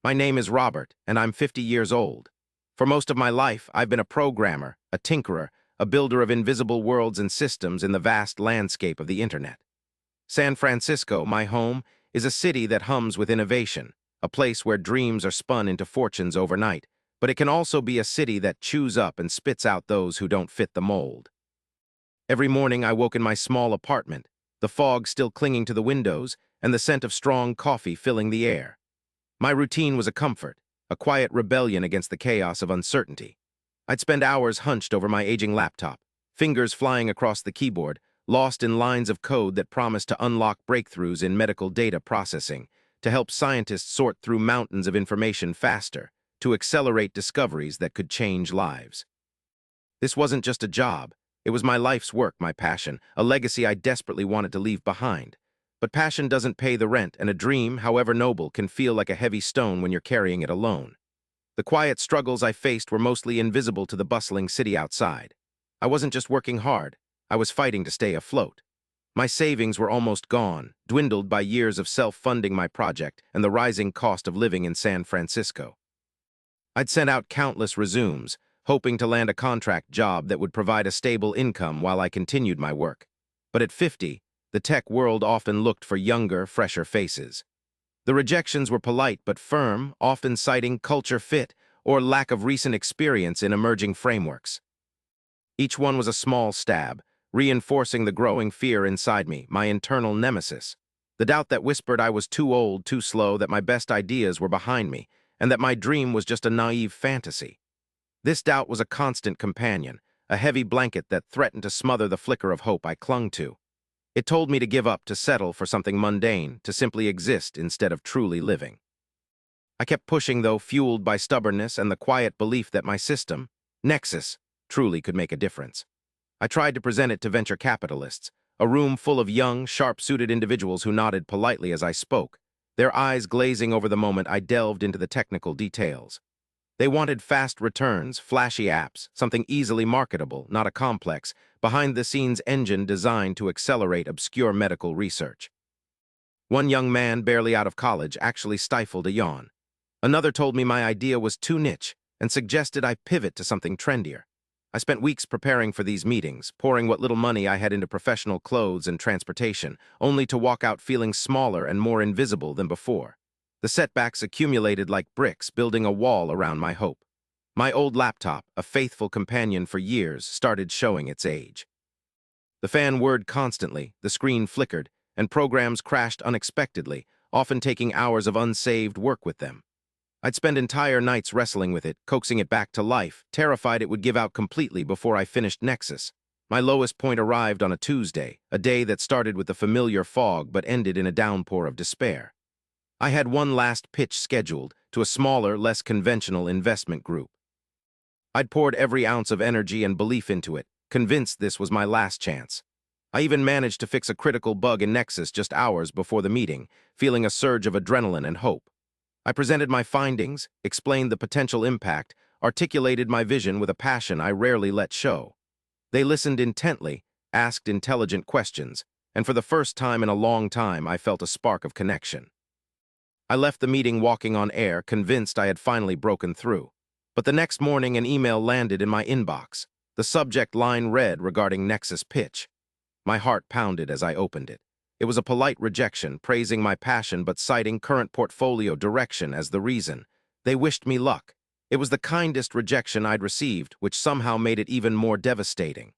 My name is Robert, and I'm 50 years old. For most of my life, I've been a programmer, a tinkerer, a builder of invisible worlds and systems in the vast landscape of the internet. San Francisco, my home, is a city that hums with innovation, a place where dreams are spun into fortunes overnight, but it can also be a city that chews up and spits out those who don't fit the mold. Every morning I woke in my small apartment, the fog still clinging to the windows and the scent of strong coffee filling the air. My routine was a comfort, a quiet rebellion against the chaos of uncertainty. I'd spend hours hunched over my aging laptop, fingers flying across the keyboard, lost in lines of code that promised to unlock breakthroughs in medical data processing, to help scientists sort through mountains of information faster, to accelerate discoveries that could change lives. This wasn't just a job. It was my life's work, my passion, a legacy I desperately wanted to leave behind. But passion doesn't pay the rent, and a dream, however noble, can feel like a heavy stone when you're carrying it alone. The quiet struggles I faced were mostly invisible to the bustling city outside. I wasn't just working hard. I was fighting to stay afloat. My savings were almost gone, dwindled by years of self-funding my project and the rising cost of living in San Francisco. I'd sent out countless resumes, hoping to land a contract job that would provide a stable income while I continued my work. But at 50, the tech world often looked for younger, fresher faces. The rejections were polite but firm, often citing culture fit or lack of recent experience in emerging frameworks. Each one was a small stab, reinforcing the growing fear inside me, my internal nemesis. The doubt that whispered I was too old, too slow, that my best ideas were behind me, and that my dream was just a naive fantasy. This doubt was a constant companion, a heavy blanket that threatened to smother the flicker of hope I clung to. It told me to give up, to settle for something mundane, to simply exist instead of truly living. I kept pushing, though, fueled by stubbornness and the quiet belief that my system, Nexus, truly could make a difference. I tried to present it to venture capitalists, a room full of young, sharp-suited individuals who nodded politely as I spoke, their eyes glazing over the moment I delved into the technical details. They wanted fast returns, flashy apps, something easily marketable, not a complex, behind-the-scenes engine designed to accelerate obscure medical research. One young man, barely out of college, actually stifled a yawn. Another told me my idea was too niche and suggested I pivot to something trendier. I spent weeks preparing for these meetings, pouring what little money I had into professional clothes and transportation, only to walk out feeling smaller and more invisible than before. The setbacks accumulated like bricks, building a wall around my hope. My old laptop, a faithful companion for years, started showing its age. The fan whirred constantly, the screen flickered, and programs crashed unexpectedly, often taking hours of unsaved work with them. I'd spend entire nights wrestling with it, coaxing it back to life, terrified it would give out completely before I finished Nexus. My lowest point arrived on a Tuesday, a day that started with the familiar fog but ended in a downpour of despair. I had one last pitch scheduled to a smaller, less conventional investment group. I'd poured every ounce of energy and belief into it, convinced this was my last chance. I even managed to fix a critical bug in Nexus just hours before the meeting, feeling a surge of adrenaline and hope. I presented my findings, explained the potential impact, articulated my vision with a passion I rarely let show. They listened intently, asked intelligent questions, and for the first time in a long time I felt a spark of connection. I left the meeting walking on air, convinced I had finally broken through. But the next morning an email landed in my inbox. The subject line read regarding Nexus pitch. My heart pounded as I opened it. It was a polite rejection, praising my passion but citing current portfolio direction as the reason. They wished me luck. It was the kindest rejection I'd received, which somehow made it even more devastating.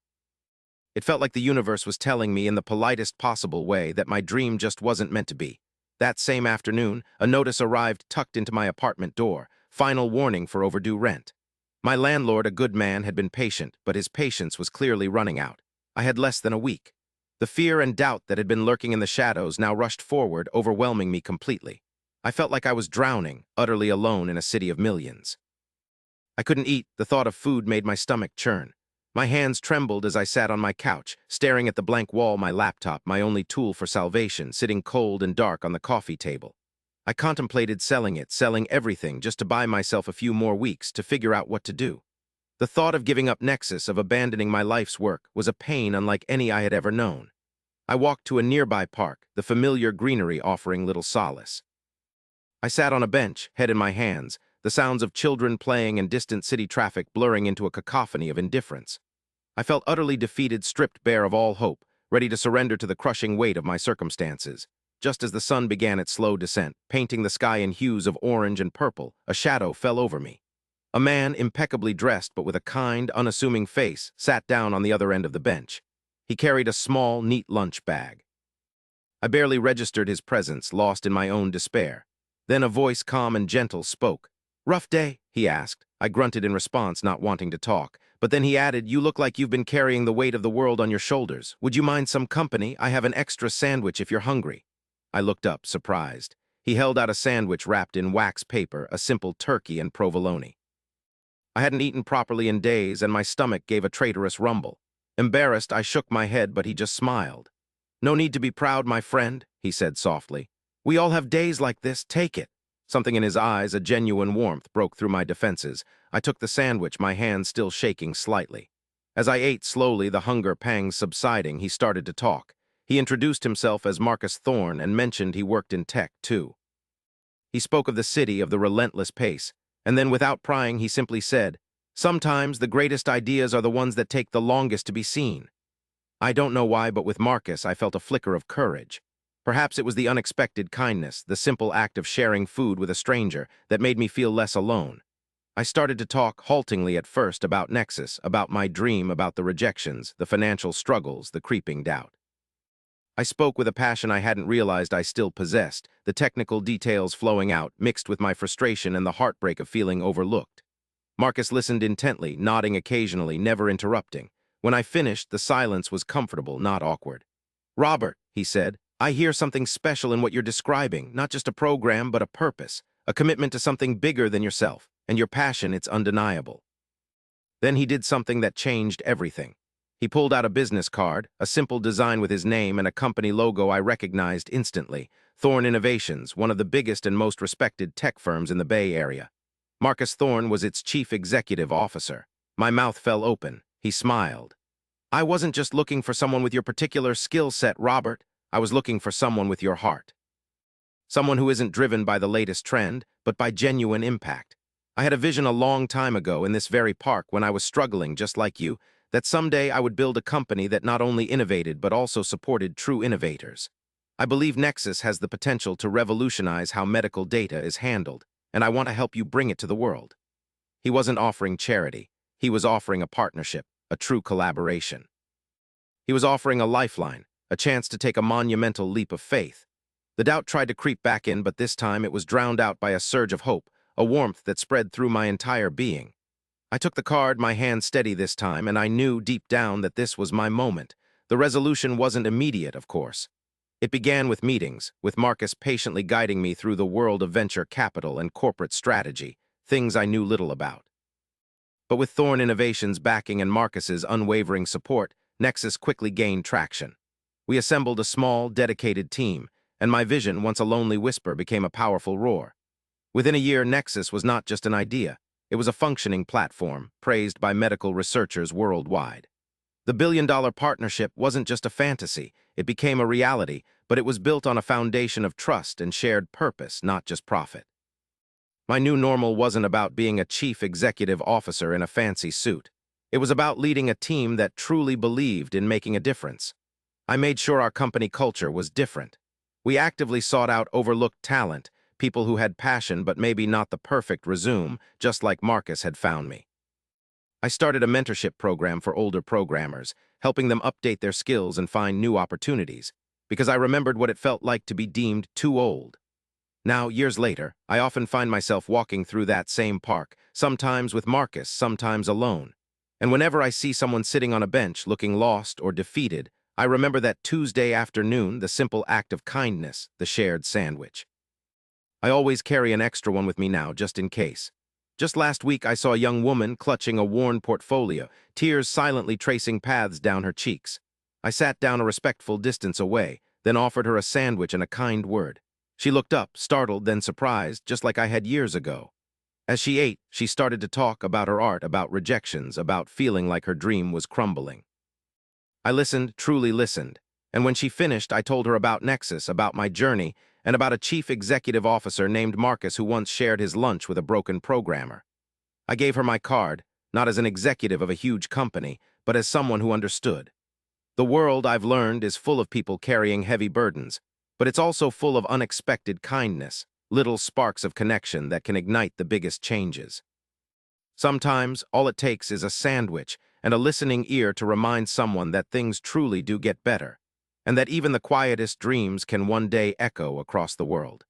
It felt like the universe was telling me in the politest possible way that my dream just wasn't meant to be. That same afternoon, a notice arrived tucked into my apartment door, final warning for overdue rent. My landlord, a good man, had been patient, but his patience was clearly running out. I had less than a week. The fear and doubt that had been lurking in the shadows now rushed forward, overwhelming me completely. I felt like I was drowning, utterly alone in a city of millions. I couldn't eat. The thought of food made my stomach churn. My hands trembled as I sat on my couch, staring at the blank wall, my laptop, my only tool for salvation, sitting cold and dark on the coffee table. I contemplated selling it, selling everything, just to buy myself a few more weeks to figure out what to do. The thought of giving up Nexus, of abandoning my life's work, was a pain unlike any I had ever known. I walked to a nearby park, the familiar greenery offering little solace. I sat on a bench, head in my hands, the sounds of children playing and distant city traffic blurring into a cacophony of indifference. I felt utterly defeated, stripped bare of all hope, ready to surrender to the crushing weight of my circumstances. Just as the sun began its slow descent, painting the sky in hues of orange and purple, a shadow fell over me. A man, impeccably dressed but with a kind, unassuming face, sat down on the other end of the bench. He carried a small, neat lunch bag. I barely registered his presence, lost in my own despair. Then a voice calm and gentle spoke. "Rough day?" he asked. I grunted in response, not wanting to talk. But then he added, "You look like you've been carrying the weight of the world on your shoulders. Would you mind some company? I have an extra sandwich if you're hungry." I looked up, surprised. He held out a sandwich wrapped in wax paper, a simple turkey and provolone. I hadn't eaten properly in days, and my stomach gave a traitorous rumble. Embarrassed, I shook my head, but he just smiled. "No need to be proud, my friend," he said softly. "We all have days like this. Take it." Something in his eyes, a genuine warmth, broke through my defenses. I took the sandwich, my hand still shaking slightly. As I ate slowly, the hunger pangs subsiding, he started to talk. He introduced himself as Marcus Thorne and mentioned he worked in tech, too. He spoke of the city, of the relentless pace, and then without prying, he simply said, "Sometimes the greatest ideas are the ones that take the longest to be seen." I don't know why, but with Marcus, I felt a flicker of courage. Perhaps it was the unexpected kindness, the simple act of sharing food with a stranger, that made me feel less alone. I started to talk, haltingly at first, about Nexus, about my dream, about the rejections, the financial struggles, the creeping doubt. I spoke with a passion I hadn't realized I still possessed, the technical details flowing out, mixed with my frustration and the heartbreak of feeling overlooked. Marcus listened intently, nodding occasionally, never interrupting. When I finished, the silence was comfortable, not awkward. "Robert," he said, "I hear something special in what you're describing, not just a program, but a purpose, a commitment to something bigger than yourself, and your passion, it's undeniable." Then he did something that changed everything. He pulled out a business card, a simple design with his name and a company logo I recognized instantly, Thorne Innovations, one of the biggest and most respected tech firms in the Bay Area. Marcus Thorne was its chief executive officer. My mouth fell open. He smiled. "I wasn't just looking for someone with your particular skill set, Robert. I was looking for someone with your heart. Someone who isn't driven by the latest trend, but by genuine impact. I had a vision a long time ago in this very park when I was struggling, just like you, that someday I would build a company that not only innovated but also supported true innovators. I believe Nexus has the potential to revolutionize how medical data is handled, and I want to help you bring it to the world." He wasn't offering charity. He was offering a partnership, a true collaboration. He was offering a lifeline, a chance to take a monumental leap of faith. The doubt tried to creep back in, but this time it was drowned out by a surge of hope, a warmth that spread through my entire being. I took the card, my hand steady this time, and I knew deep down that this was my moment. The resolution wasn't immediate, of course. It began with meetings, with Marcus patiently guiding me through the world of venture capital and corporate strategy, things I knew little about. But with Thorne Innovations' backing and Marcus's unwavering support, Nexus quickly gained traction. We assembled a small, dedicated team, and my vision, once a lonely whisper, became a powerful roar. Within a year, Nexus was not just an idea. It was a functioning platform, praised by medical researchers worldwide. The billion-dollar partnership wasn't just a fantasy. It became a reality, but it was built on a foundation of trust and shared purpose, not just profit. My new normal wasn't about being a chief executive officer in a fancy suit. It was about leading a team that truly believed in making a difference. I made sure our company culture was different. We actively sought out overlooked talent, people who had passion but maybe not the perfect resume, just like Marcus had found me. I started a mentorship program for older programmers, helping them update their skills and find new opportunities, because I remembered what it felt like to be deemed too old. Now, years later, I often find myself walking through that same park, sometimes with Marcus, sometimes alone. And whenever I see someone sitting on a bench looking lost or defeated, I remember that Tuesday afternoon, the simple act of kindness, the shared sandwich. I always carry an extra one with me now, just in case. Just last week, I saw a young woman clutching a worn portfolio, tears silently tracing paths down her cheeks. I sat down a respectful distance away, then offered her a sandwich and a kind word. She looked up, startled, then surprised, just like I had years ago. As she ate, she started to talk about her art, about rejections, about feeling like her dream was crumbling. I listened, truly listened, and when she finished, I told her about Nexus, about my journey, and about a chief executive officer named Marcus who once shared his lunch with a broken programmer. I gave her my card, not as an executive of a huge company, but as someone who understood. The world, I've learned, is full of people carrying heavy burdens, but it's also full of unexpected kindness, little sparks of connection that can ignite the biggest changes. Sometimes, all it takes is a sandwich and a listening ear to remind someone that things truly do get better, and that even the quietest dreams can one day echo across the world.